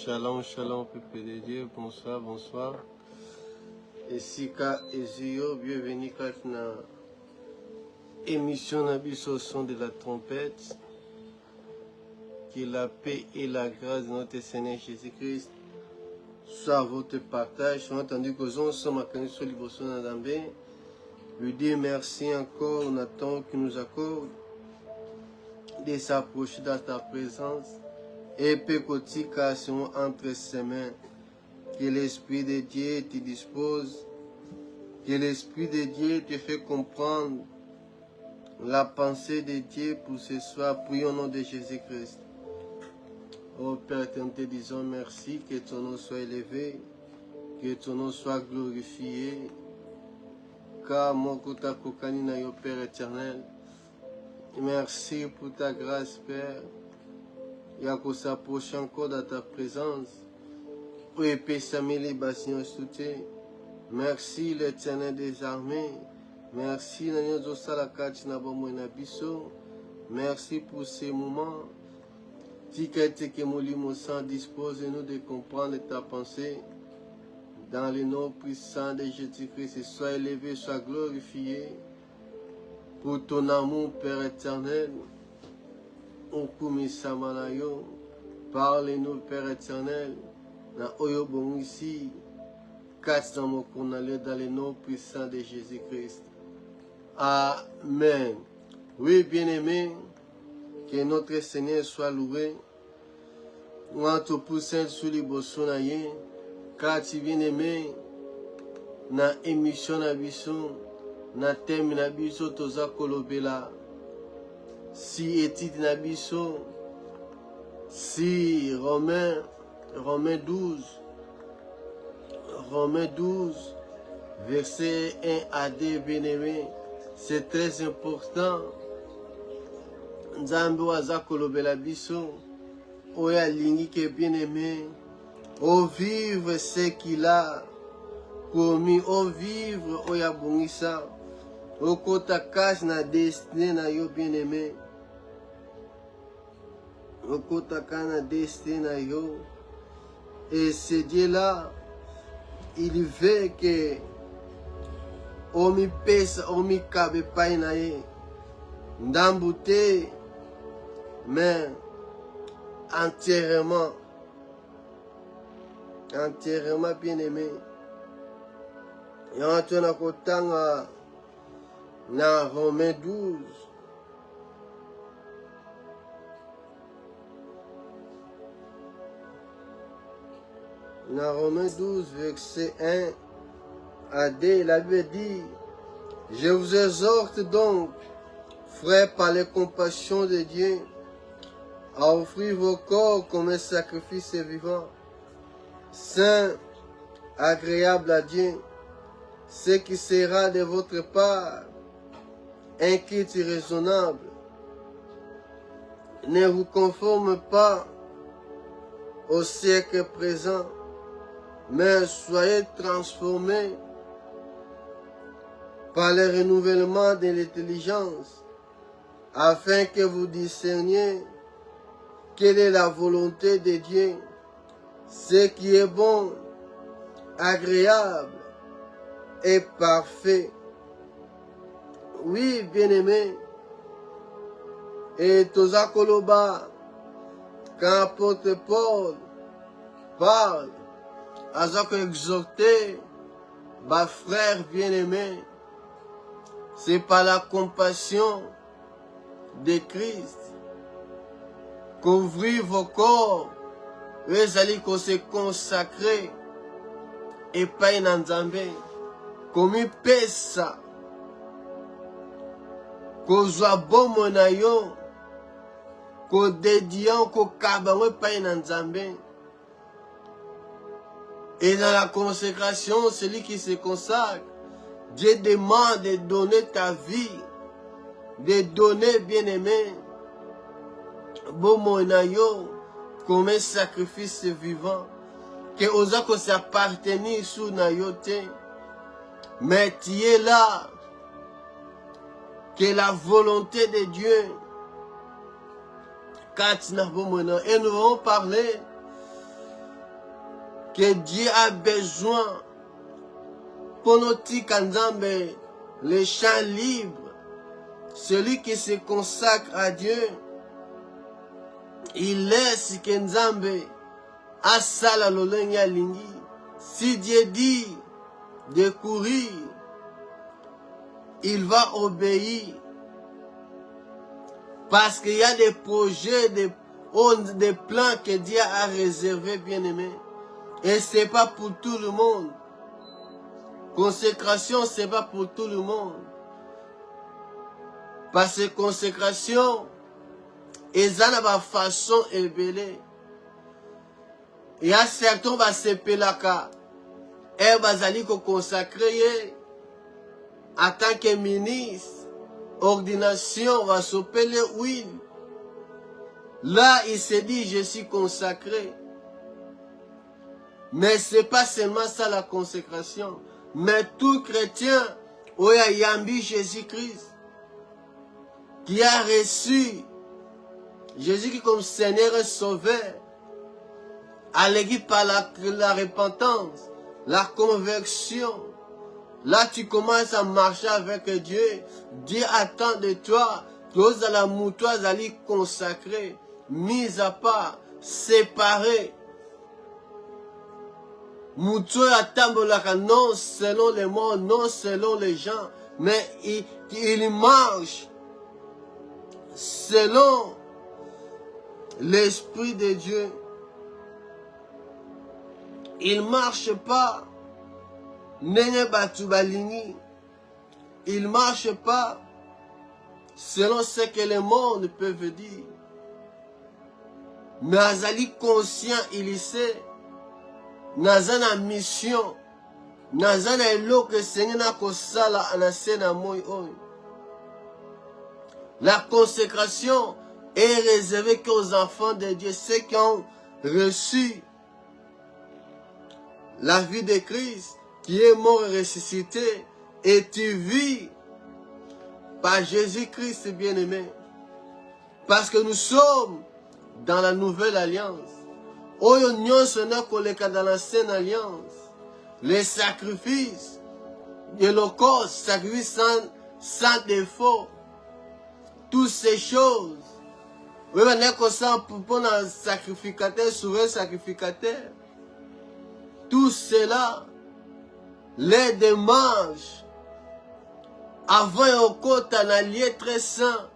Shalom, shalom, peuple de Dieu. Bonsoir, bonsoir. Et si ka Ezio, bienvenue à la émission au son de la trompette. Que la paix et la grâce de notre Seigneur Jésus-Christ soient à votre partage. On a entendu que nous sommes à Kaniso Liboso Nadambe. Lui dire merci encore, Nathan, qui nous accorde de s'approcher dans ta présence. Et pécotication entre ses mains. Que l'Esprit de Dieu te dispose. Que l'Esprit de Dieu te fait comprendre la pensée de Dieu pour ce soir. Prions au nom de Jésus-Christ. Oh Père, te disons merci, que ton nom soit élevé, que ton nom soit glorifié. Car mon kota kokani na yo Père éternel. Merci pour ta grâce, Père. Et à qu'on s'approche encore de ta présence. Pour épaissir les bassins soutien. Merci l'Éternel des armées. Merci Nanyozo Salakati Nabomo Nabiso. Merci pour ces moments. Tikete que Molimo Sang dispose-nous de comprendre ta pensée. Dans le nom puissant de Jésus-Christ, sois élevé, sois glorifié. Pour ton amour, Père éternel. Okumisamanayo. Parle-nous, Père éternel. Na Oyobon ici. Casse dans mon condamné dans le nom puissant de Jésus-Christ. Amen. Oui, bien-aimé. Que notre Seigneur soit loué. Nous entrons pour Saint sous les Bossonaïens. Car tu bien-aimé. Na émission Nabiso. Na thème Nabiso Toza Kolobela. Si étude Nabiso. Si Romains 12. Romains 12. Verset 1 à 2, bien-aimé. C'est très important. Nzambe waza kolobela biso oyo alingi ke bien-aimé au vivre ce qu'il a commis, au vivre oyo abongisa okota kati na destin na yo bien-aimé, okota kati na destin na yo. Et ce Dieu là il veut que omi pesa omi kabe pai na ye ndambu te mais entièrement bien-aimé. Et on a kotanga na Romains 12. Dans Romains 12, verset 1 à 2, la Bible dit: je vous exhorte donc, frères, par les compassions de Dieu, à offrir vos corps comme un sacrifice vivant, saint, agréable à Dieu, ce qui sera de votre part un culte raisonnable. Ne vous conforme pas au siècle présent, mais soyez transformés par le renouvellement de l'intelligence, afin que vous discerniez quelle est la volonté de Dieu, ce qui est bon, agréable et parfait. Oui, bien-aimé, et Toza Koloba, quand l'apôtre Paul parle, Azako exhorté, bah frère bien-aimé, c'est par la compassion de Christ qu'ouvrir vos corps, les alliés qu'on se consacrer et pas une Nzambe, comme une pesa, qu'on soit bon monayo, qu'on dédiant, qu'on kabawe pas une Nzambe. Et dans la consécration, celui qui se consacre, Dieu demande de donner ta vie, de donner, bien-aimé, bon monayo, comme un sacrifice vivant, que osako s'appartenir sous nayote, mais tu es là, que la volonté de Dieu Et nous allons parler que Dieu a besoin pour nos Tikanzambe, les champs libres. Celui qui se consacre à Dieu, il laisse Kenzambe à Sala Lolenya Lingi. Si Dieu dit de courir, il va obéir. Parce qu'il y a des projets, des plans que Dieu a réservés, bien-aimés. Et ce n'est pas pour tout le monde. Consécration, ce n'est pas pour tout le monde. Parce que consécration, ils ont une façon ébélée. Il y a certains qui vont se pelaka. Et ils vont consacrer en tant que ministre. Ordination va s'appeler huile. Là, il se dit, je suis consacré. Mais ce n'est pas seulement ça la consécration. Mais tout chrétien, où il y a Yambi Jésus-Christ, qui a reçu Jésus-Christ comme Seigneur et Sauveur, allégué par la repentance, la conversion. Là, tu commences à marcher avec Dieu. Dieu attend de toi que la moutoise allait consacrer, mise à part, séparée. Moutoise attend non selon les mots, non selon les gens, mais il marche selon l'Esprit de Dieu. Il ne marche pas. Il ne marche pas selon ce que le monde peut dire. Mais Azali conscient, il sait. Nazana mission. Nazana elo que Seigneur n'a kosala anasena moi. La consécration est réservée qu'aux enfants de Dieu, ceux qui ont reçu la vie de Christ, qui est mort et ressuscité, et tu vis par Jésus-Christ bien-aimé. Parce que nous sommes dans la nouvelle alliance. Oyo nyonso na koleka dans l'ancienne alliance. Les sacrifices, l'holocauste, sacrifice sans défaut. Toutes ces choses. Oui, mais pour un sacrificateur, souverain sacrificateur. Tout cela, les démarches, avant un côté un allié très saint,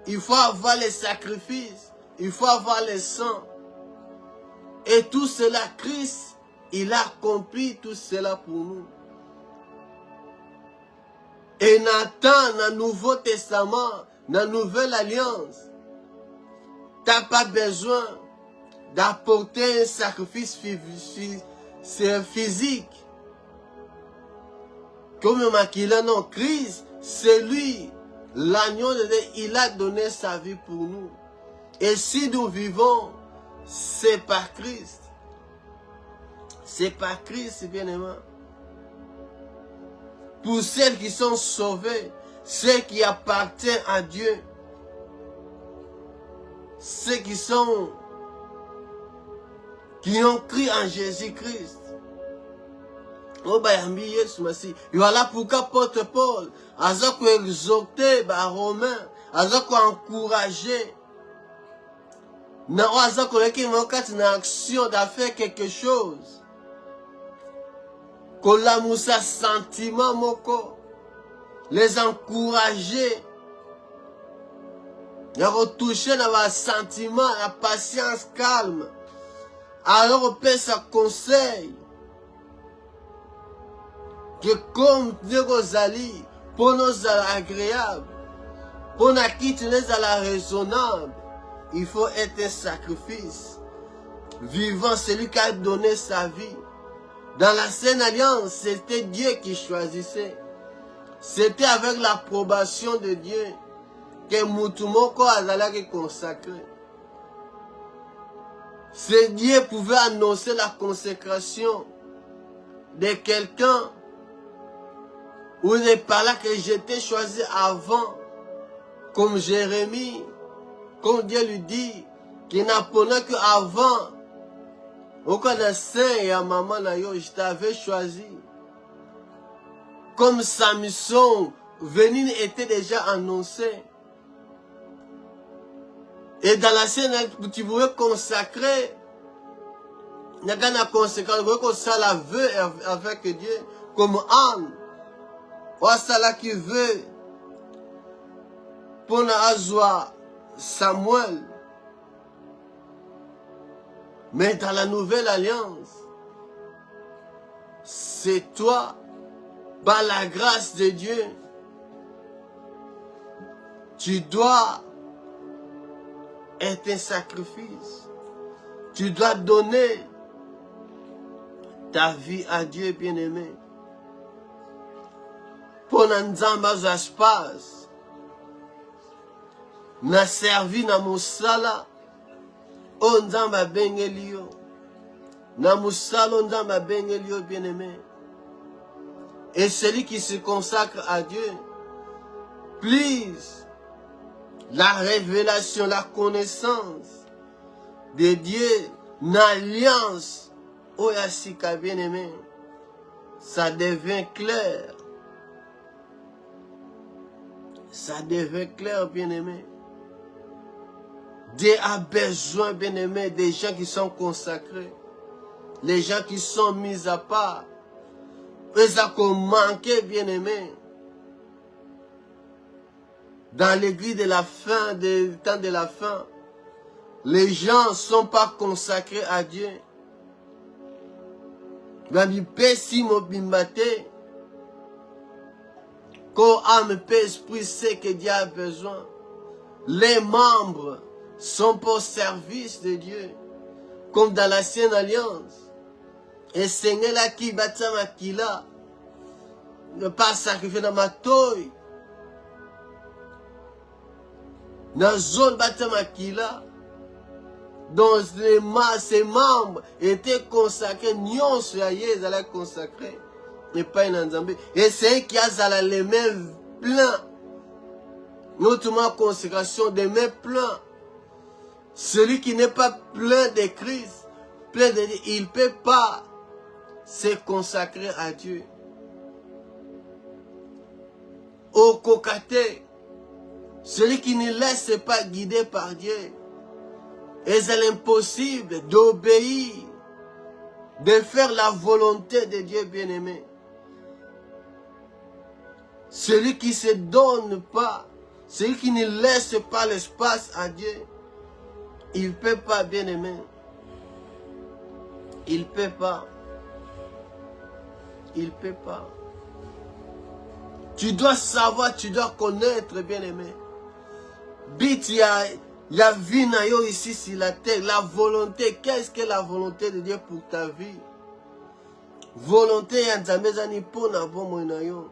il faut avoir les sacrifices, il faut avoir les sangs. Et tout cela, Christ, il a accompli tout cela pour nous. Et Nathan, dans le Nouveau Testament, dans la Nouvelle Alliance, tu n'as pas besoin d'apporter un sacrifice physique. Comme Makila, non, Christ, c'est lui, l'agneau de Dieu, il a donné sa vie pour nous. Et si nous vivons, c'est par Christ. C'est par Christ, bien-aimé. Pour celles qui sont sauvées, ceux qui appartiennent à Dieu, ceux qui ont cru en Jésus-Christ. Voilà pourquoi porte Paul a exhorté les Romains, a encouragé. Il a une action d'affaire quelque chose. Que la moussa sentiment moko. Les encourager. Ils ont touché dans le sentiment, la patience calme. Alors on peut se conseil. Que comme Dieu Rosali, pour nous agréable, pour nous quitter à la raisonnable, il faut être un sacrifice. Vivant, celui qui a donné sa vie. Dans la Sainte Alliance, c'était Dieu qui choisissait. C'était avec l'approbation de Dieu que Moutoumoko Azalaki consacré. C'est Dieu pouvait annoncer la consécration de quelqu'un ou de par là que j'étais choisi avant, comme Jérémie, Comme Dieu lui dit, qu'il n'apprenait qu'avant, au Canada et à maman, je t'avais choisi. Comme Samson, venir était déjà annoncé. Et dans la scène, tu pouvais consacrer. Il y a une conséquence, tu pouvais consacrer la vœu avec Dieu, comme Anne. Ou celle qui veut, pour Azwa Samuel. Mais dans la nouvelle alliance, c'est toi, par la grâce de Dieu, tu dois être un sacrifice. Tu dois donner ta vie à Dieu, bien-aimé. Pour Nzamba Zaspas, na servi na musala, o Nzamba bengelio, na musala Nzamba bengelio, bien-aimé. Et celui qui se consacre à Dieu, please, la révélation, la connaissance de Dieu, l'alliance, oh Yassika bien-aimé, ça devient clair. Ça devient clair, bien-aimé. Dieu a besoin, bien-aimé, des gens qui sont consacrés, les gens qui sont mis à part. Et ça qu'on manquait, bien-aimé. Dans l'église de la fin, du temps de la fin, les gens ne sont pas consacrés à Dieu. Quand âme, paix, esprit sait que Dieu a besoin. Les membres sont pour service de Dieu. Comme dans l'ancienne alliance. Et Seigneur là qui bâtit ma kila. Ne pas sacrifier dans ma toy. Dans la zone Batamakila, dont ses membres étaient consacrés, Nyon Soyaye, ils allaient consacrer, et pas une Nzambé. Et c'est qui a les mains pleins, notamment consécration des mains pleins. Celui qui n'est pas plein de Christ, plein de Dieu, il ne peut pas se consacrer à Dieu. Au cocaté, celui qui ne laisse pas guider par Dieu, et c'est l'impossible d'obéir, de faire la volonté de Dieu bien-aimé. Celui qui ne se donne pas, celui qui ne laisse pas l'espace à Dieu, il ne peut pas bien-aimé. Il ne peut pas. Il ne peut pas. Tu dois savoir, tu dois connaître bien-aimé. Bit, il y a vie ici sur la terre. La volonté, qu'est-ce que la volonté de Dieu pour ta vie? Volonté, il y a des pour na bon nayo.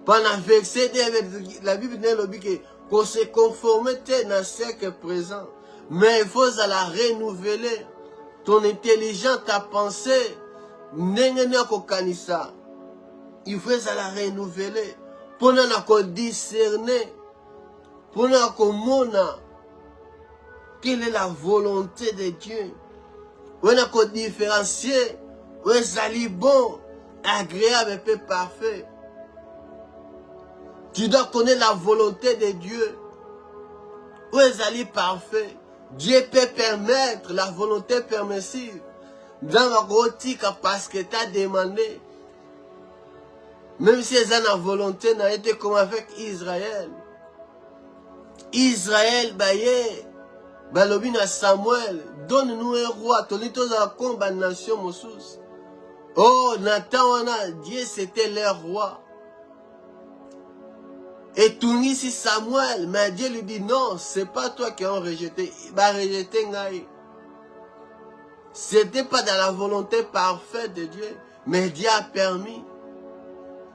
Pendant verset, la Bible dit qu'on se conforme dans le siècle présent. Mais il faut la renouveler. Ton intelligence, ta pensée, il faut la renouveler. Pour nous discerner, pour nous comprendre quelle est la volonté de Dieu. Pour nous différencier, où est bon, agréable et parfait. Tu dois connaître la volonté de Dieu. Où est parfait. Dieu peut permettre la volonté permissive dans la gothique parce que tu as demandé. Même si la volonté n'a été comme avec Israël. Israël, balobina Samuel, donne-nous un roi, tonitos à combat nation Moussous. Oh, Nathan, Dieu c'était leur roi. Et tout ici Samuel, mais Dieu lui dit non, c'est pas toi qui as rejeté. Il va rejeter Ngaï. C'était pas dans la volonté parfaite de Dieu, mais Dieu a permis.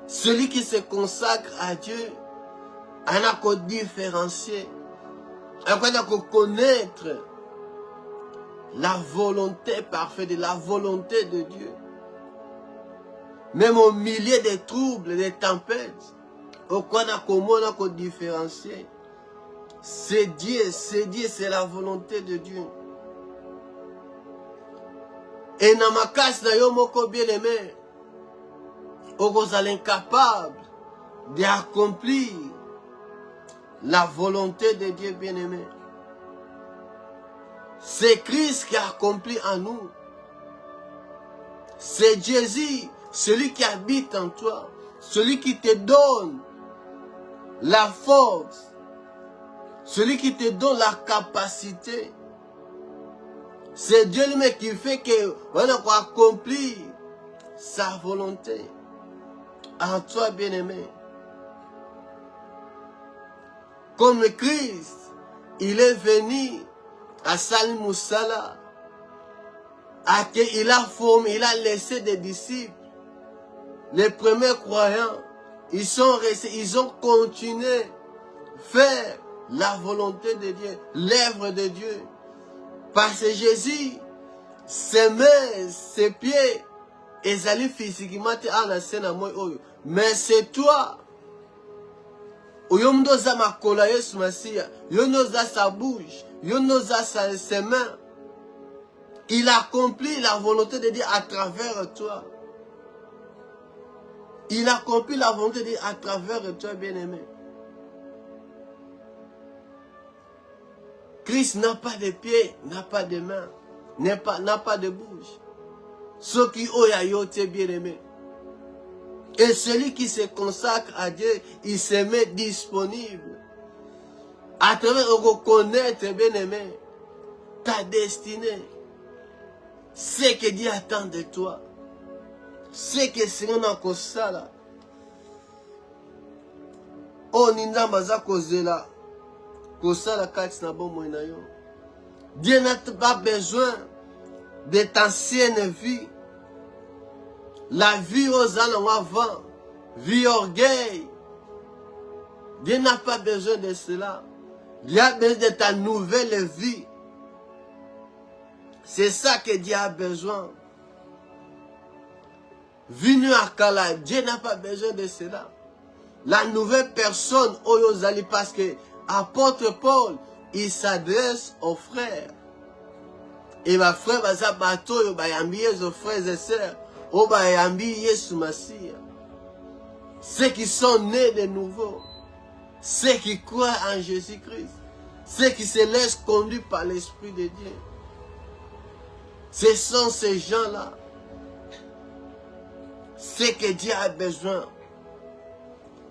Celui qui se consacre à Dieu, on a qu'à différencier, on a qu'à connaître la volonté parfaite, la volonté de Dieu. Même au milieu des troubles, des tempêtes, on a qu'à différencier C'est Dieu, c'est la volonté de Dieu. Et dans ma casse, bien aimé, vous êtes incapable d'accomplir la volonté de Dieu bien aimé. C'est Christ qui a accompli en nous. C'est Jésus, celui qui habite en toi, celui qui te donne la force, celui qui te donne la capacité. C'est Dieu lui-même qui fait que on va accomplir sa volonté en toi, bien-aimé. Comme Christ, il est venu à Salim Moussala, il a formé, il a laissé des disciples. Les premiers croyants, ils sont restés, ils ont continué à faire la volonté de Dieu, l'œuvre de Dieu. Parce que Jésus, ses mains, ses pieds, ils allaient physiquement à la scène à moi. Mais c'est toi. Oyomdoza makola Yesu Masia, yonoza sa bouche, yonoza ses mains. Il accomplit la volonté de Dieu à travers toi. Il accomplit la volonté de Dieu à travers toi, bien-aimé. Christ n'a pas de pieds, n'a pas de mains, n'a pas de bouche. Ce qui est bien-aimé. Et celui qui se consacre à Dieu, il se met disponible. À travers reconnaître, bien-aimé, ta destinée. Ce que Dieu attend de toi. Ce que c'est un ça là. Oh, Ninda Maza Kozela. Kozala Kats na bon moyenayo. Dieu n'a pas besoin de ta ancienne vie. La vie aux allants avant, vie orgueil. Dieu n'a pas besoin de cela. Il a besoin de ta nouvelle vie. C'est ça que Dieu a besoin. Venu à Kala, Dieu n'a pas besoin de cela. La nouvelle personne, Oyozali, parce que apôtre Paul, il s'adresse aux frères. Et ma frère, baza bateau, aux frères et sœurs. Ceux qui sont nés de nouveau, ceux qui croient en Jésus-Christ, ceux qui se laissent conduire par l'Esprit de Dieu. Ce sont ces gens-là. Ce que Dieu a besoin.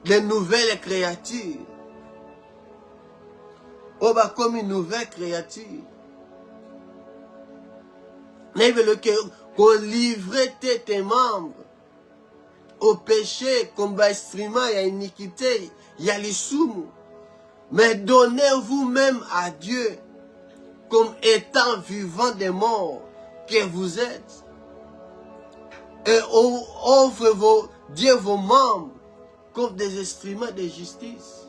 De nouvelles créatures. On va comme une nouvelle créature. Qu'on livre tes membres au péché, comme instrument, il y a iniquité, il y a les soumous. Mais donnez-vous même à Dieu comme étant vivant des morts que vous êtes. Et offre Dieu vos membres comme des instruments de justice.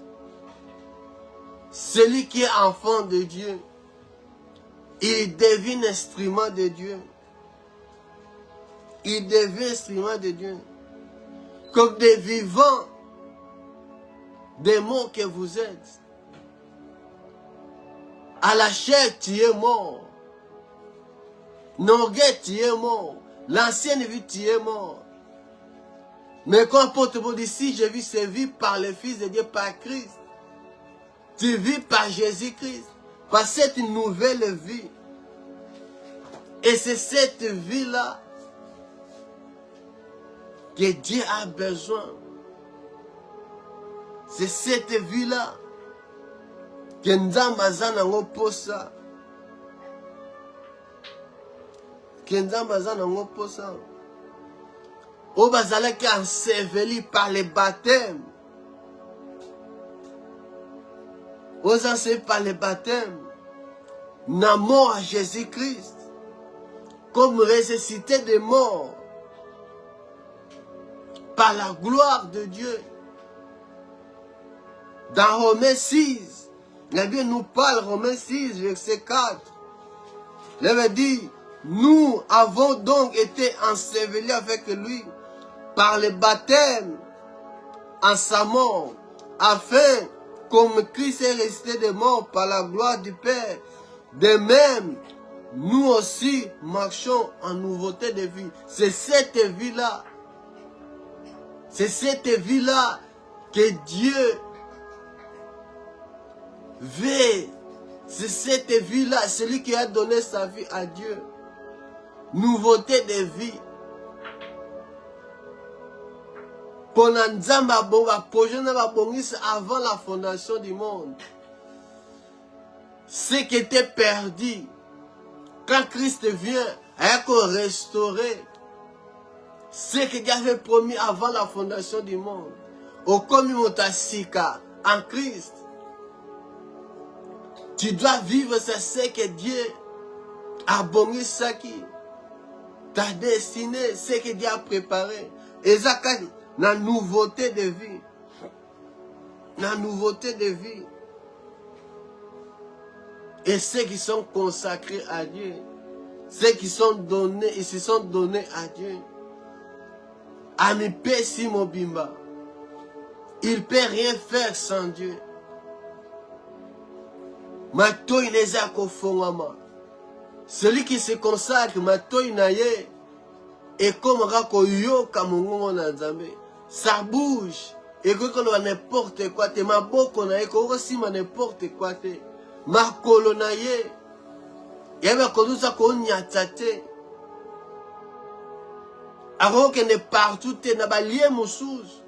Celui qui est enfant de Dieu, il devient instrument de Dieu. Il devient instrument de Dieu. Comme des vivants, des morts que vous êtes. À la chair, tu es mort. L'orgueil, tu es mort. L'ancienne vie, tu es mort. Mais quand l'apôtre Paul dit, si je vis cette vie par le Fils de Dieu, par Christ, tu vis par Jésus-Christ. Par cette nouvelle vie. Et c'est cette vie-là que Dieu a besoin. C'est cette vie-là que Nzamba Zanango posa. Que Nzamba Zanango posa. Au bazala qui est enseveli par le baptême. Aux enseveli par le baptême. N'a mort à Jésus-Christ. Comme ressuscité des morts. Par la gloire de Dieu. Dans Romains 6, la Bible nous parle, Romains 6, verset 4. Il veut dire, nous avons donc été ensevelis avec lui par le baptême en sa mort, afin comme Christ est resté des morts par la gloire du Père, de même, nous aussi marchons en nouveauté de vie. C'est cette vie-là. C'est cette vie-là que Dieu veut. C'est cette vie-là, celui qui a donné sa vie à Dieu. Nouveauté de vie. Pendant Nzamba bonga projet na bongisa avant la fondation du monde. Ce qui était perdu, quand Christ vient, il a restauré ce que Dieu avait promis avant la fondation du monde. Au communautaire en Christ. Tu dois vivre ce que Dieu a bongé ça qui t'a destiné, ce que Dieu a préparé. Et ça, la nouveauté de vie. La nouveauté de vie. Et ceux qui sont consacrés à Dieu, ceux qui sont donnés, ils se sont donnés à Dieu. Amipe Simobimba. Il ne peut rien faire sans Dieu. Celui qui se consacre, et comme ça bouge. Et que n'importe quoi, ma boko na aussi n'importe quoi. Ma colonaye. Et ma kodusa konyatate. Alors que ne partout, na balie moussous.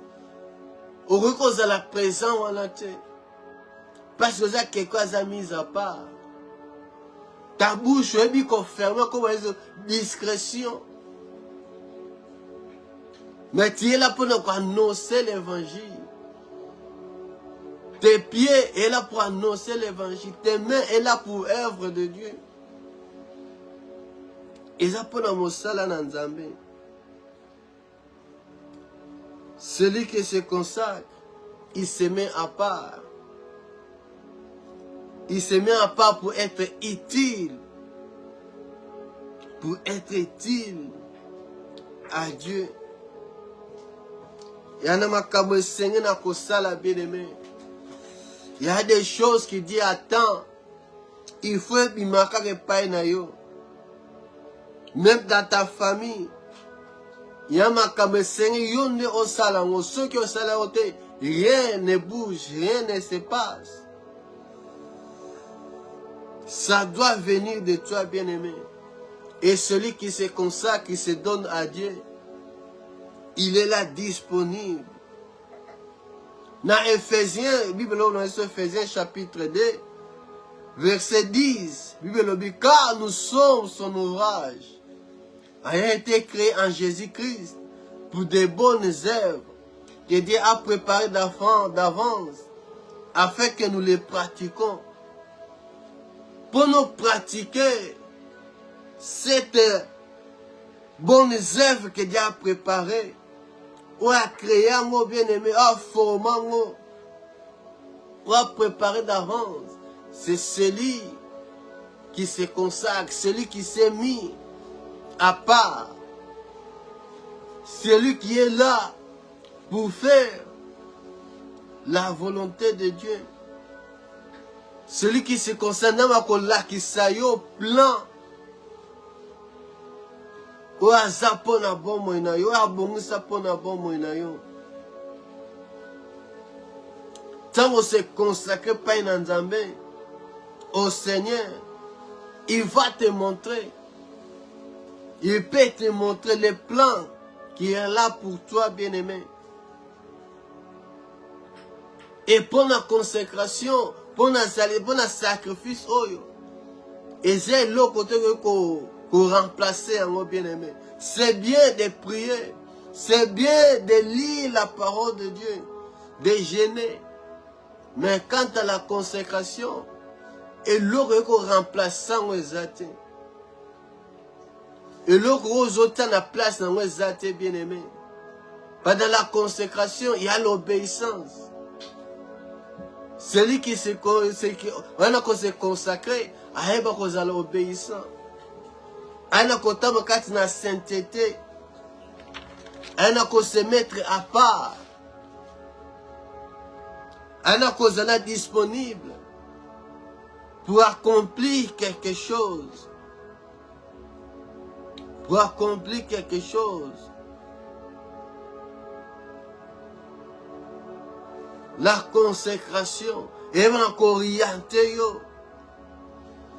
Au recours à la présence, on a été. Parce que ça, quelque chose a mis à part. Ta bouche est bien confirmée comme une discrétion. Mais tu es là pour nous annoncer l'évangile. Tes pieds sont là pour annoncer l'évangile. Tes mains sont là pour œuvre de Dieu. Et ça pour nous montrer dans Nzambe. Celui qui se consacre, il se met à part. Il se met à part pour être utile. Pour être utile à Dieu. Il y a des choses qui disent attends. Il faut que tu même dans ta famille. Il y a rien ne bouge, rien ne se passe. Ça doit venir de toi, bien-aimé. Et celui qui se consacre, qui se donne à Dieu, il est là disponible. Dans Ephésiens, Bible dans Ephésiens chapitre 2, verset 10, Bible dit, car nous sommes son ouvrage, ayant été créé en Jésus-Christ pour de bonnes œuvres que Dieu a préparées d'avance afin que nous les pratiquions. Pour nous pratiquer cette bonne œuvre que Dieu a préparée, ou a créé un mot bien-aimé, ou a formé un mot, ou a préparé d'avance, c'est celui qui se consacre, celui qui s'est mis à part, celui qui est là pour faire la volonté de Dieu. Celui qui se concerne à qui sayo plan. Ou à zapona bon moina yo, à bon sapona bon moina yo. Tant qu'on se consacre pas en Nzambe, au Seigneur, il va te montrer. Il peut te montrer les plans qui est là pour toi, bien-aimé. Et pour la consécration, pour le sacrifice, et c'est l'autre côté qu'on remplacer en bien-aimé. C'est bien de prier, c'est bien de lire la parole de Dieu, de jeûner. Mais quant à la consécration, et l'autre qu'on remplace sans les athées. Et l'autre aux autres la place dans les athées, bien-aimé. Pendant la consécration, il y a l'obéissance. Celui qui se consacre, il y a l'obéissance. Il y a la sainteté. Il y a se mettre à part. ana kozala disponible pour accomplir quelque chose. Pour accomplir quelque chose. La consécration. Et on a orienté yo.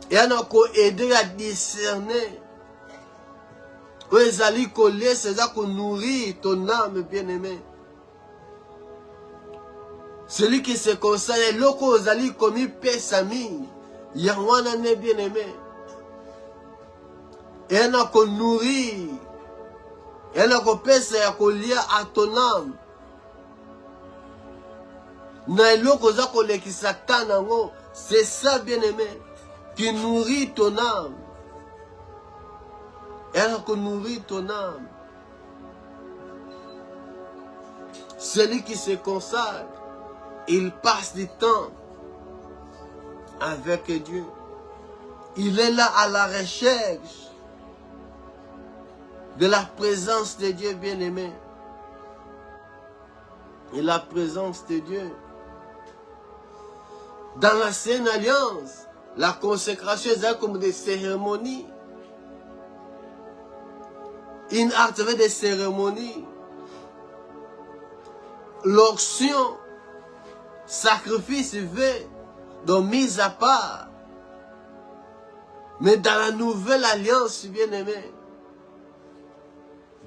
Et on a aidé à discerner. Où les alliés collés, c'est ça qu'on nourrit ton âme bien-aimée. Celui qui se consacre, l'autre aux alliés commis pesami. Yangwana n'est bien-aimé. Et on a qu'on nourrit. Et on a qu'on pèse et qu'on lie à ton âme. C'est ça, bien-aimé, qui nourrit ton âme. Elle qui nourrit ton âme. Celui qui se consacre, il passe du temps avec Dieu. Il est là à la recherche de la présence de Dieu, bien-aimé. Et la présence de Dieu. Dans l'ancienne alliance, la consécration est comme des cérémonies. Une art avec des cérémonies. L'onction, sacrifice fait, donc mise à part. Mais dans la nouvelle alliance, bien-aimé,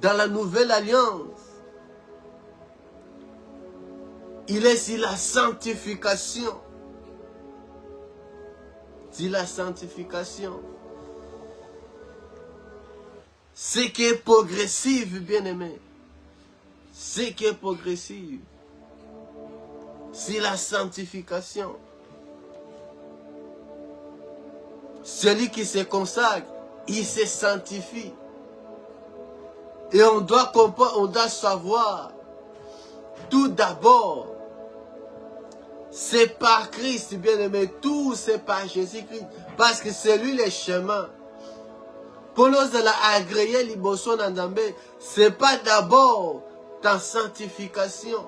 dans la nouvelle alliance, il est sur la sanctification. C'est la sanctification. Ce qui est progressif, bien-aimé. Ce qui est progressif. C'est la sanctification. Celui qui se consacre, il se sanctifie. Et on doit comprendre, on doit savoir, tout d'abord, c'est par Christ, bien-aimé. Tout c'est par Jésus-Christ. Parce que c'est lui le chemin. Pour nous agréer l'Iboson Nzambe, c'est pas d'abord ta sanctification.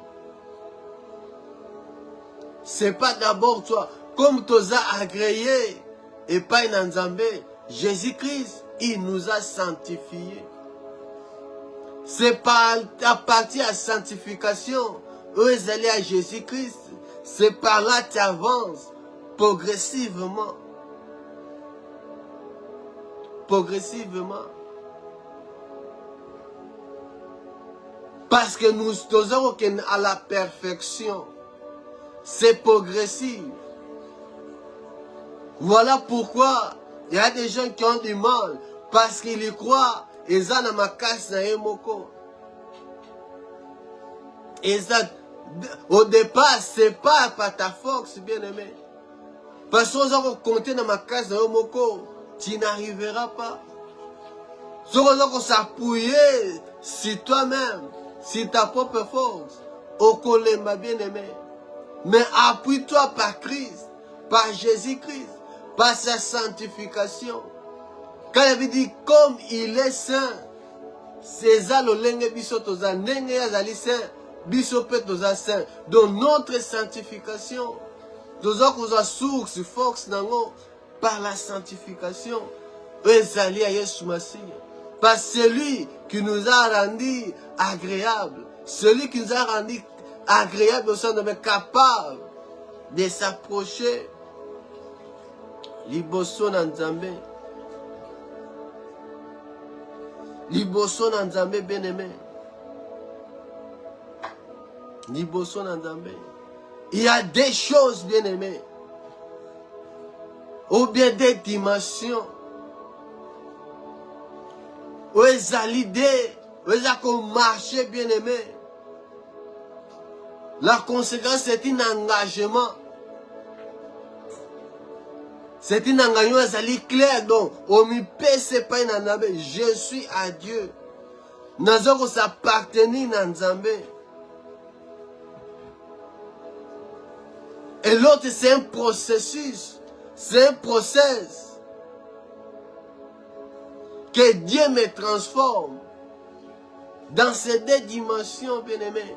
C'est pas d'abord toi. Comme tu as agréé et pas Nzambe, Jésus-Christ, il nous a sanctifiés. C'est pas à partir de la sanctification, eux allaient à Jésus-Christ. C'est par là que tu avances progressivement. Progressivement. Parce que nous sommes à la perfection. C'est progressif. Voilà pourquoi il y a des gens qui ont du mal. Parce qu'ils y croient. Et ça, dans ma casse, et ça, au départ, c'est pas par ta force, bien-aimé. Parce que si on compte dans ma case de Moko, tu n'arriveras pas. Si on s'appuyer sur toi-même, sur ta propre force, au Kolemba, bien-aimé. Mais appuie-toi par Christ, par Jésus-Christ, par sa sanctification. Quand il dit comme il est saint, c'est ça le lenge biso toza nenge yazali saint. Donc notre sanctification, nous avons source, force par la sanctification. Par celui qui nous a rendu agréable, celui qui nous a rendu agréable au sein de nous, capable de s'approcher. Liboso Nzambe. Liboso Nzambe bien-aimé. Liboso Nzambe. Il y a des choses bien-aimées. Ou bien des dimensions. Où est l'idée? Où est-ce qu'on marche bien-aimé? La conséquence, c'est un engagement. C'est un engagement clair. Donc, on ne peut pas Nzambe. Je suis à Dieu. Nous avons s'appartenir à Nzambe. Et l'autre, c'est un processus. C'est un process. Que Dieu me transforme. Dans ces deux dimensions, bien-aimés.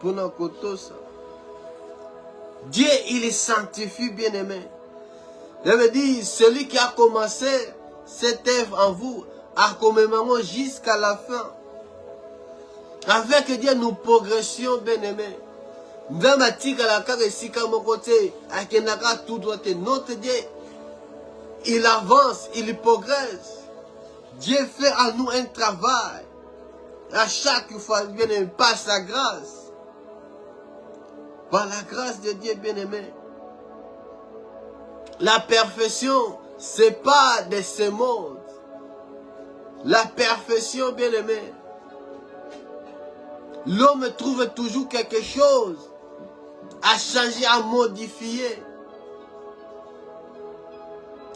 pour nos kotosa. Dieu, il est sanctifie, bien-aimé. Je veux dire, celui qui a commencé cette œuvre en vous, a commémoré jusqu'à la fin. Avec Dieu, nous progressions, bien-aimés. Notre Dieu, il avance, il progresse. Dieu fait à nous un travail. À chaque fois, bien-aimé, par sa grâce. Par la grâce de Dieu, bien-aimé. La perfection, ce n'est pas de ce monde. La perfection, bien-aimé. L'homme trouve toujours quelque chose à changer, à modifier.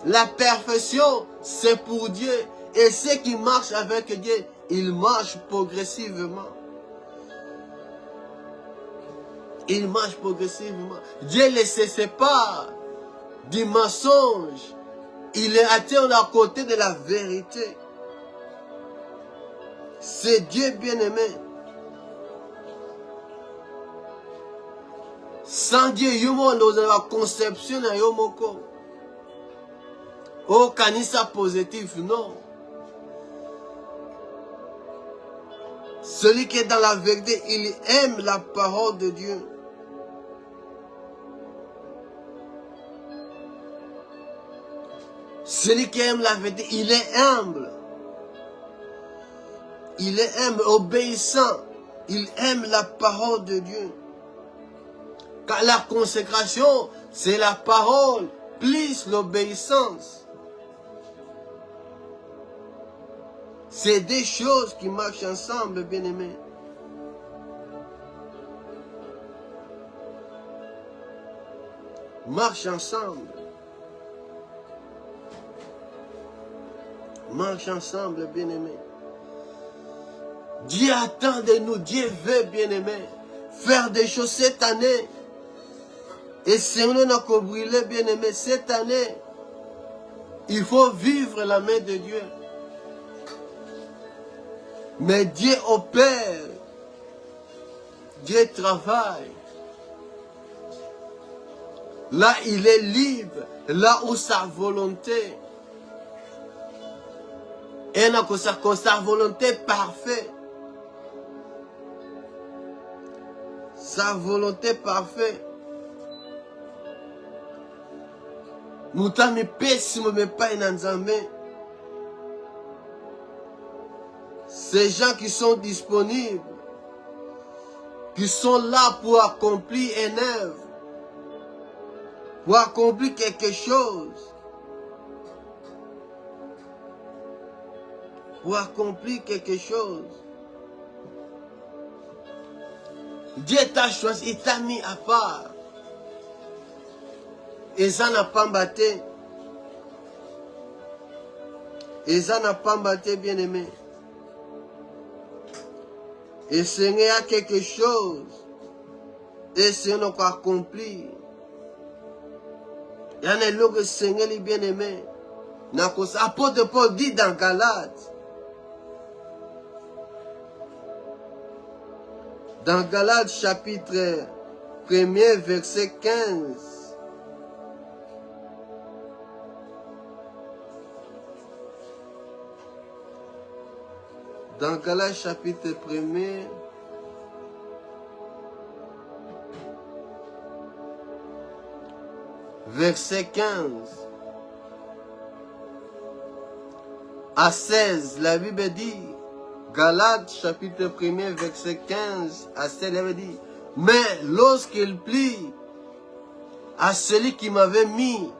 La perfection, c'est pour Dieu. Et ceux qui marchent avec Dieu, ils marchent progressivement. Ils marchent progressivement. Dieu ne se sépare du mensonge. Il est atteint à côté de la vérité. C'est Dieu bien-aimé. Sans Dieu, yomo dans la conception de yomoko. Oh, kanisa positif, non. Celui qui est dans la vérité, il aime la parole de Dieu. Celui qui aime la vérité, il est humble. Il est humble, obéissant. Il aime la parole de Dieu. Car la consécration, c'est la parole, plus l'obéissance. C'est des choses qui marchent ensemble, bien-aimés. Marche ensemble. Marche ensemble, bien-aimés. Dieu attend de nous, Dieu veut, bien-aimés, faire des choses cette année. Et si on a qu'à brûler, bien-aimés, cette année, il faut vivre la main de Dieu. Mais Dieu opère, Dieu travaille. Là, il est libre, là où sa volonté. Et non, sa volonté parfaite. Sa volonté parfaite. Moutami pésimo me pas inanzambe. Ces gens qui sont disponibles, qui sont là pour accomplir une œuvre, pour accomplir quelque chose, pour accomplir quelque chose. Dieu t'a choisi, il t'a mis à part. Et ça n'a pas battu. Et ça n'a pas battu, bien-aimé. Et Seigneur a quelque chose. Et Seigneur n'a accompli. Il y en a l'autre Seigneur est bien-aimé. Apôtre Paul dit dans Galates. Dans Galates chapitre 1er verset 15. Dans Galates chapitre 1er, verset 15 à 16, la Bible dit, Galates chapitre 1er, verset 15 à 16, la Bible dit, mais lorsqu'il plie à celui qui m'avait mis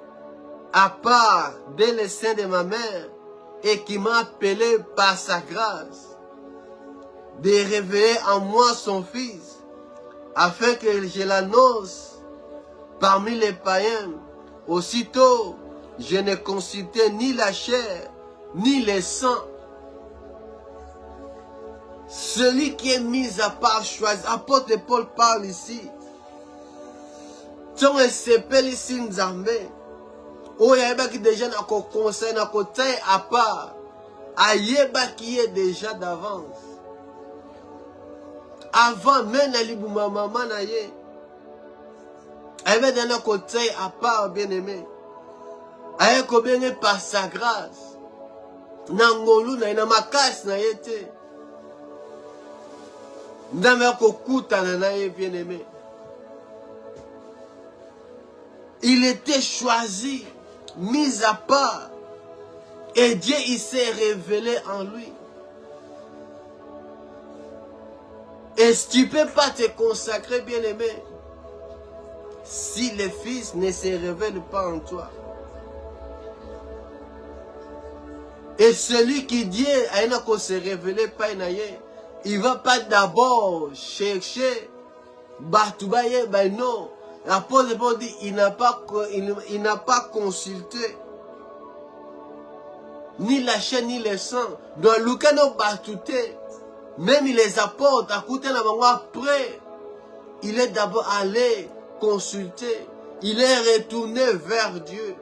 à part dès le sein de ma mère et qui m'a appelé par sa grâce, de révéler en moi son Fils, afin que je l'annonce parmi les païens. Aussitôt, je ne consultais ni la chair, ni le sang. Celui qui est mis à part, choisi. Apôtre Paul parle ici. Ton s'appelle ici Nzambé. Oh, il y a déjà un conseil, un côté à part. Ayeba qui est déjà d'avance. avant même na libuma maman na ye. Avait d'un côté à part bien-aimé. Aye ko bien par sa grâce. Nangolu na ina makasi na yete. Ndame ko kutana na ye bien-aimé. Il était choisi, mis à part. Et Dieu, il s'est révélé en lui. Et si tu ne peux pas te consacrer, bien-aimé, si le Fils ne se révèle pas en toi. Et celui qui dit à une qu'on se révèle pas, il ne va pas d'abord chercher, non. L'apôtre Paul dit, il n'a pas consulté ni la chair ni le sang. Dans Lucas no batouté, même il les apporte à côté de la maman après. Il est d'abord allé consulter. Il est retourné vers Dieu.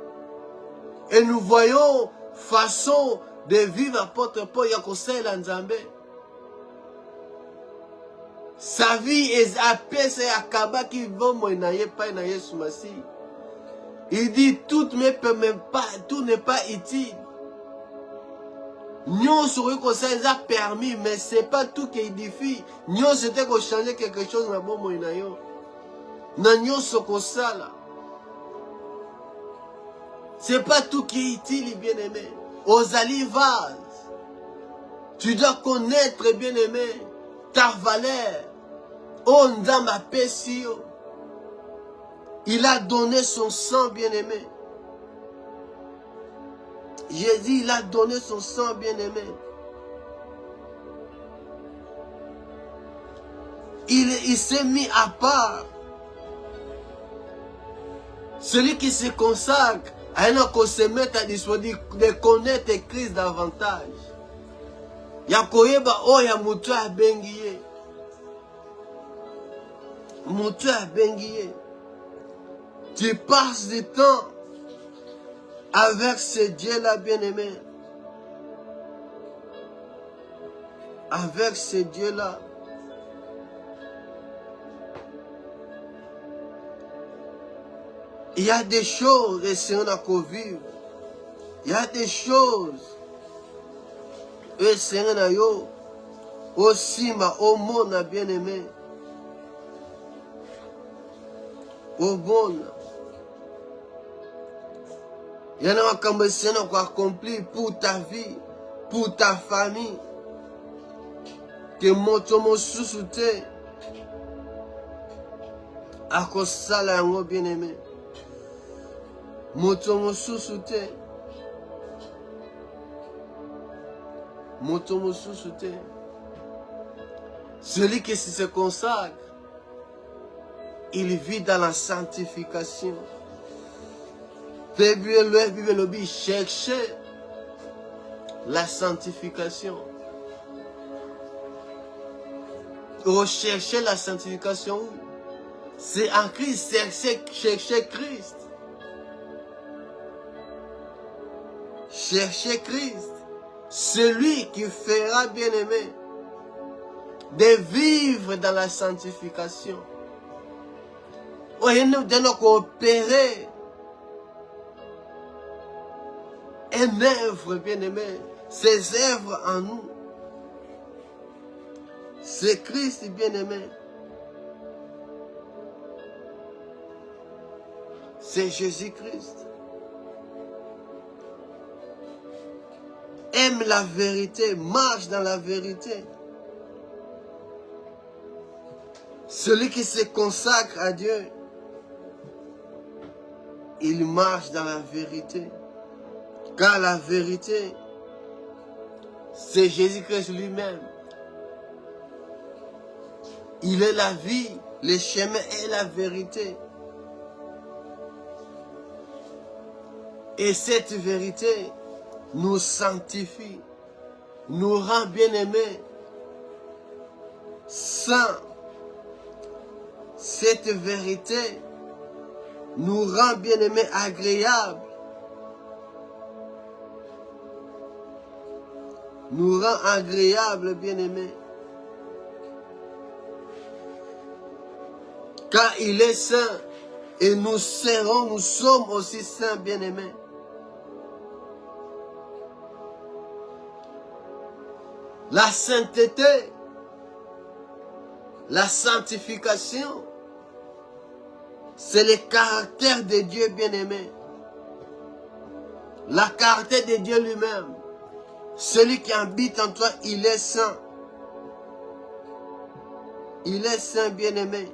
Et nous voyons façon de vivre apôtre Paul Yakosei Lanzambe. Sa vie est apaisée à Kaba qui va moinaye pas na Yesu Masi. Il dit tout n'est pas utile. Nous sur que ça a permis, mais c'est pas tout qui édifie. Nous c'était qu'on changer quelque chose na bon moinayo. Na nous ce qu'on ça là. C'est pas tout qui est utile, bien-aimé. Aux alivas, tu dois connaître, bien-aimé, ta valeur. Oh, Ndama Pessio. Il a donné son sang, bien-aimé. J'ai dit, il a donné son sang, bien-aimé. Il s'est mis à part. Celui qui se consacre, à un qu'on se mette à disposition de connaître Christ davantage. Yakoyeba oh ya mutu abengiye. Mutu abengiye. Tu passes du temps avec ce Dieu-là bien-aimé. Avec ce Dieu-là. Il y a des choses, et c'est on a qu'à vivre. Il y a des choses, et c'est on a yo, aussi ma au monde a bien aimé. Au monde. Il y en a comme c'est on a accompli pour ta vie, pour ta famille. Que mon tomo sous-souté. À cause de ça, là, bien aimé. Motomo sous-souté. Motomo sous-souté. Celui qui se consacre, il vit dans la sanctification. Cherchez la sanctification. Rechercher la sanctification. C'est en Christ, chercher Christ. Cherchez Christ, celui qui fera bien-aimé de vivre dans la sanctification. Nous devons coopérer. Une œuvre bien-aimé, ses œuvres en nous. C'est Christ bien-aimé. C'est Jésus-Christ. Aime la vérité, marche dans la vérité. Celui qui se consacre à Dieu, il marche dans la vérité. Car la vérité, c'est Jésus-Christ lui-même. Il est la vie, le chemin et la vérité. Et cette vérité nous sanctifie, nous rend bien-aimés, saints. Cette vérité nous rend bien-aimés agréables, nous rend agréables bien-aimés. Car il est saint. Et nous sommes aussi saints, bien-aimés. La sainteté, la sanctification, c'est le caractère de Dieu, bien-aimé. Le caractère de Dieu lui-même. Celui qui habite en toi, il est saint. Il est saint, bien-aimé.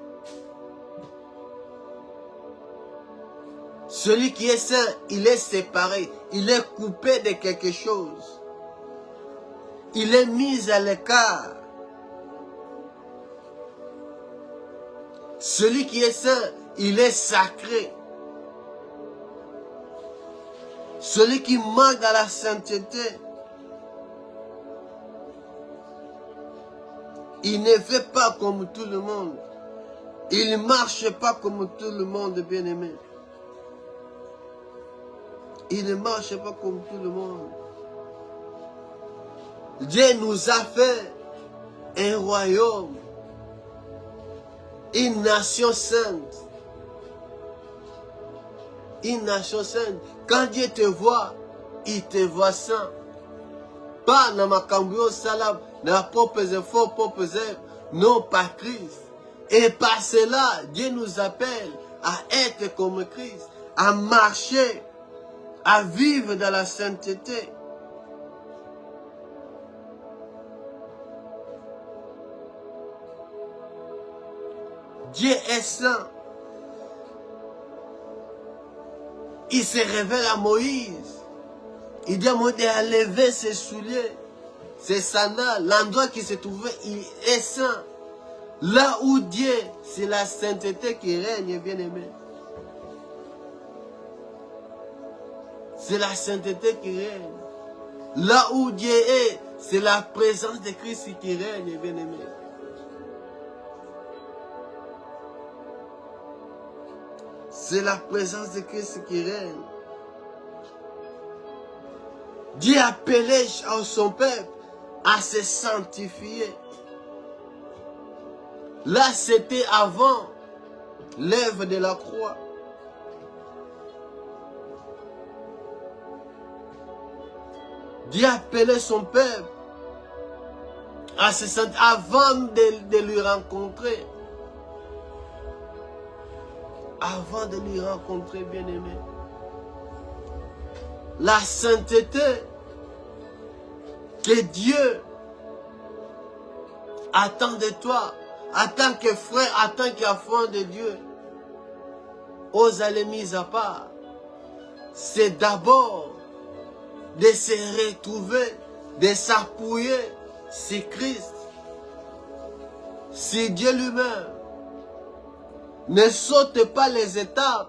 Celui qui est saint, il est séparé. Il est coupé de quelque chose. Il est mis à l'écart. Celui qui est saint, il est sacré. Celui qui manque à la sainteté, il ne fait pas comme tout le monde. Il ne marche pas comme tout le monde, bien-aimé. Il ne marche pas comme tout le monde. Dieu nous a fait un royaume, une nation sainte. Une nation sainte. Quand Dieu te voit, il te voit saint. Pas dans ma cambio salam, dans la propre effort, propre œuvre, non pas Christ. Et par cela, Dieu nous appelle à être comme Christ, à marcher, à vivre dans la sainteté. Dieu est saint. Il se révèle à Moïse. Il dit à Moïse d'enlever ses souliers, ses sandales. L'endroit qui se trouvait, il est saint. Là où Dieu, c'est la sainteté qui règne, bien-aimé. C'est la sainteté qui règne. Là où Dieu est, c'est la présence de Christ qui règne, bien-aimé. C'est la présence de Christ qui règne. Dieu appelait son peuple à se sanctifier. Là, c'était avant l'œuvre de la croix. Dieu appelait son peuple à se sanctifier avant de lui rencontrer. Avant de lui rencontrer, bien-aimé. La sainteté que Dieu attend de toi, en tant que frère, en tant qu'enfant de Dieu, aux allées mises à part, c'est d'abord de se retrouver, de s'appuyer sur Christ, sur Dieu lui-même. Ne saute pas les étapes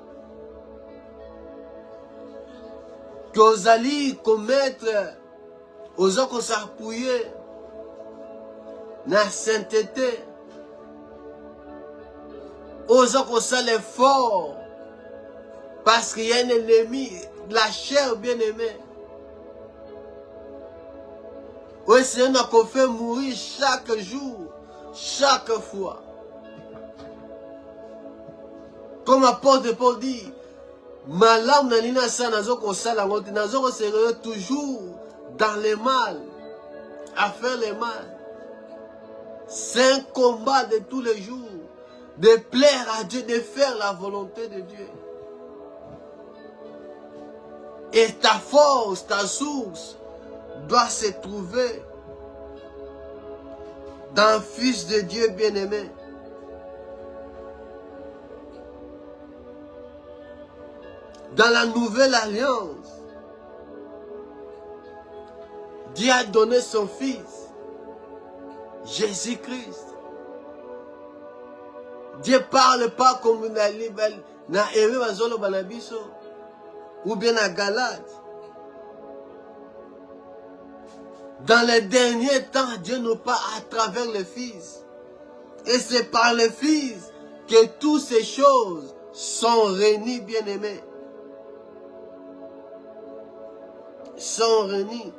que vous allez commettre, aux autres s'appuyer dans la sainteté, aux autres ça l'effort, parce qu'il y a un ennemi, la chair bien-aimée. Oui, c'est un qu'on fait mourir chaque jour, chaque fois. Comme l'apôtre Paul dit, ma lame n'a pas ça, n'a toujours dans le mal, à faire le mal. C'est un combat de tous les jours, de plaire à Dieu, de faire la volonté de Dieu. Et ta force, ta source, doit se trouver dans le Fils de Dieu bien-aimé. Dans la nouvelle alliance, Dieu a donné son Fils, Jésus-Christ. Dieu ne parle pas comme ou bien à Galate. Dans les derniers temps, Dieu nous parle à travers le Fils. Et c'est par le Fils que toutes ces choses sont réunies, bien-aimés. Sont réunis.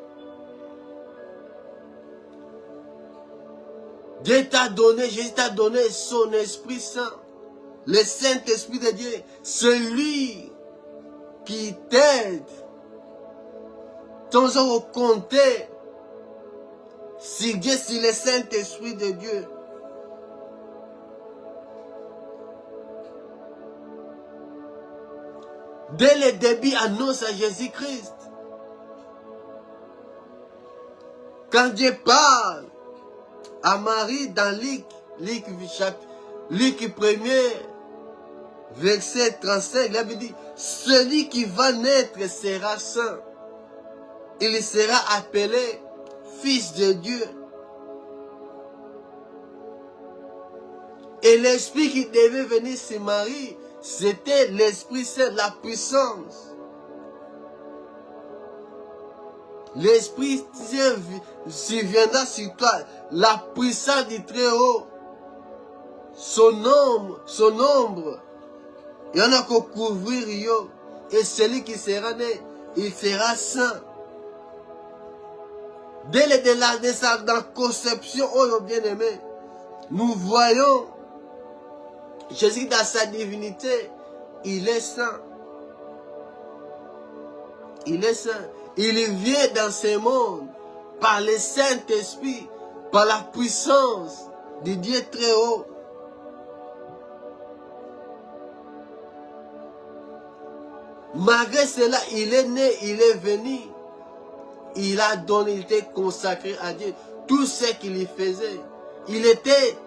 Dieu t'a donné, Jésus t'a donné son Esprit Saint Le Saint-Esprit de Dieu, celui qui t'aide. Ton au compter sur Dieu, sur le Saint-Esprit de Dieu. Dès le début, annonce à Jésus-Christ. Quand Dieu parle à Marie dans Luc 1er, verset 35, il avait dit, celui qui va naître sera saint. Il sera appelé Fils de Dieu. Et l'Esprit qui devait venir sur Marie, c'était l'Esprit Saint, la puissance. L'Esprit Saint viendra sur toi, la puissance du Très-Haut. Son ombre, il y en a qu'à couvrir, yo. Et celui qui sera né, il sera saint. Dès la conception, oh bien-aimé, nous voyons Jésus dans sa divinité, il est saint. Il est saint. Il vient dans ce monde par le Saint-Esprit, par la puissance du Dieu très haut. Malgré cela, il est né, il est venu. Il a donné, il était consacré à Dieu. Tout ce qu'il y faisait. Il était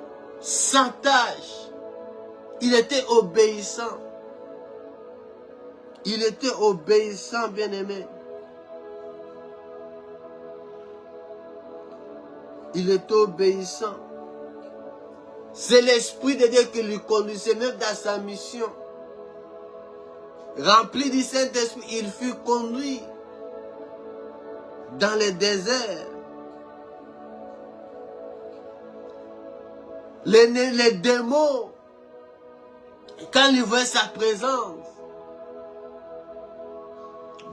sans tâche. Il était obéissant. Il était obéissant, bien-aimé. Il était obéissant. C'est l'Esprit de Dieu qui lui conduisait même dans sa mission. Rempli du Saint-Esprit, il fut conduit dans le désert. Les démons, quand ils voyaient sa présence,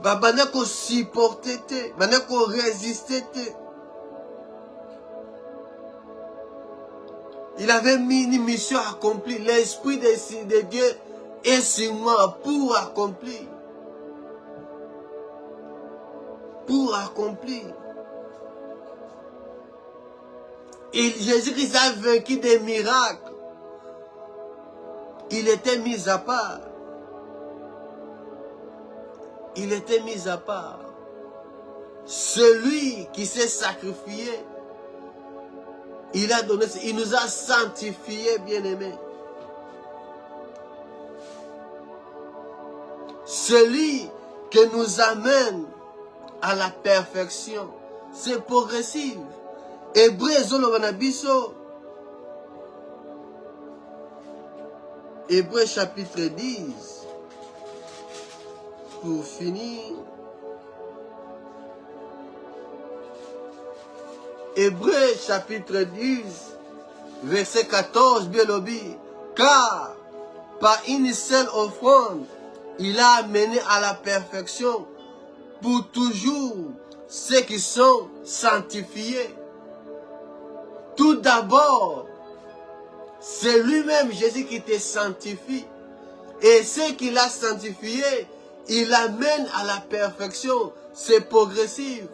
ils ne supportaient pas, ils ne résistaient pas. Il avait mis une mission accomplie. L'Esprit de Dieu est sur moi pour accomplir. Pour accomplir. Et Jésus-Christ a vaincu des miracles. Il était mis à part. Il était mis à part. Celui qui s'est sacrifié, il a donné, il nous a sanctifiés, bien-aimés. Celui qui nous amène à la perfection, c'est progressif. Hébreu chapitre 10, pour finir. Hébreu chapitre 10, verset 14, bien lobby. Car par une seule offrande, il a amené à la perfection pour toujours ceux qui sont sanctifiés. Tout d'abord, c'est lui-même, Jésus, qui te sanctifie. Et ce qu'il a sanctifié, il amène à la perfection. C'est progressif.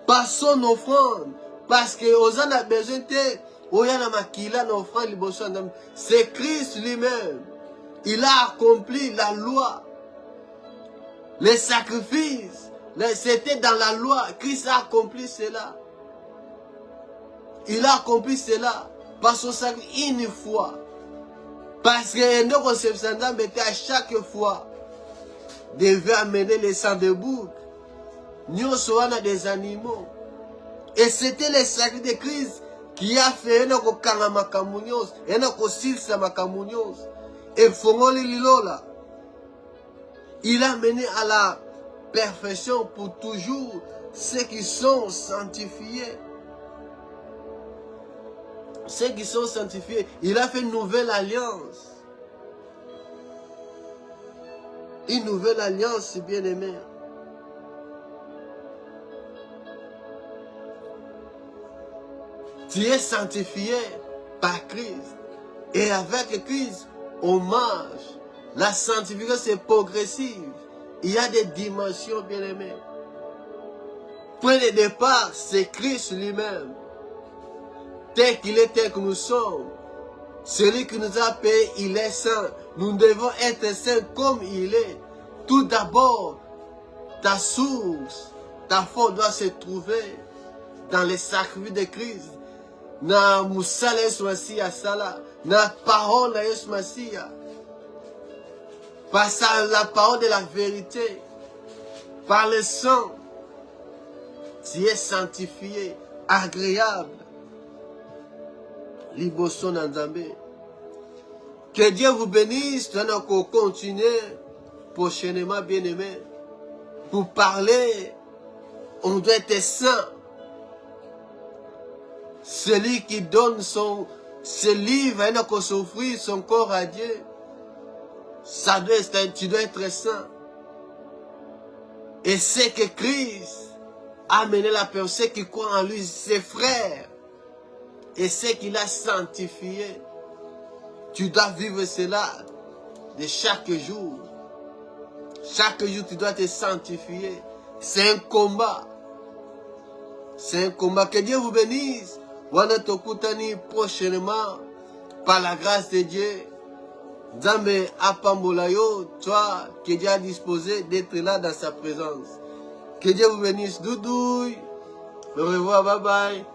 Par son offrande. Parce que aux en a besoin de c'est Christ lui-même. Il a accompli la loi. Les sacrifices. C'était dans la loi. Christ a accompli cela. Il a accompli cela par son sacrifice une fois. Parce que nos conceptions à chaque fois devait amener les sangs de bouc. Nous sommes des animaux. Et c'était le sacrifice de Christ qui a fait un kanamakamunios, un silsa makamunios, et fongoli lilola. Il a mené à la perfection pour toujours ceux qui sont sanctifiés. Ceux qui sont sanctifiés, il a fait une nouvelle alliance. Une nouvelle alliance, bien-aimé. Tu es sanctifié par Christ. Et avec Christ, on marche. La sanctification, c'est progressif. Il y a des dimensions, bien-aimés. Point de départ, c'est Christ lui-même. Tel qu'il est, tel que nous sommes. Celui qui nous a payé, il est saint. Nous devons être saints comme il est. Tout d'abord, ta source, ta force doit se trouver dans les sacrifices de Christ. Na musala Yesu Masiya sala. Na parole de Yesu Masiya. Par la parole de la vérité. Par le sang. Tu es sanctifié, agréable. Liboso Nzambe. Que Dieu vous bénisse. Nous allons continuer prochainement, bien-aimés. Pour parler, on doit être saint. Celui qui donne ce livre, il n'a qu'à s'offrir son corps à Dieu. Tu dois être saint. Et c'est que Christ a amené la personne qui croit en lui, ses frères. Et c'est qu'il a sanctifié. Tu dois vivre cela de chaque jour. Chaque jour, tu dois te sanctifier. C'est un combat. C'est un combat. Que Dieu vous bénisse. Wana tokutani prochainement par la grâce de Dieu. Nzambe apambola yo, toi que Dieu a disposé d'être là dans sa présence. Que Dieu vous bénisse. Doudouille. Au revoir, bye bye.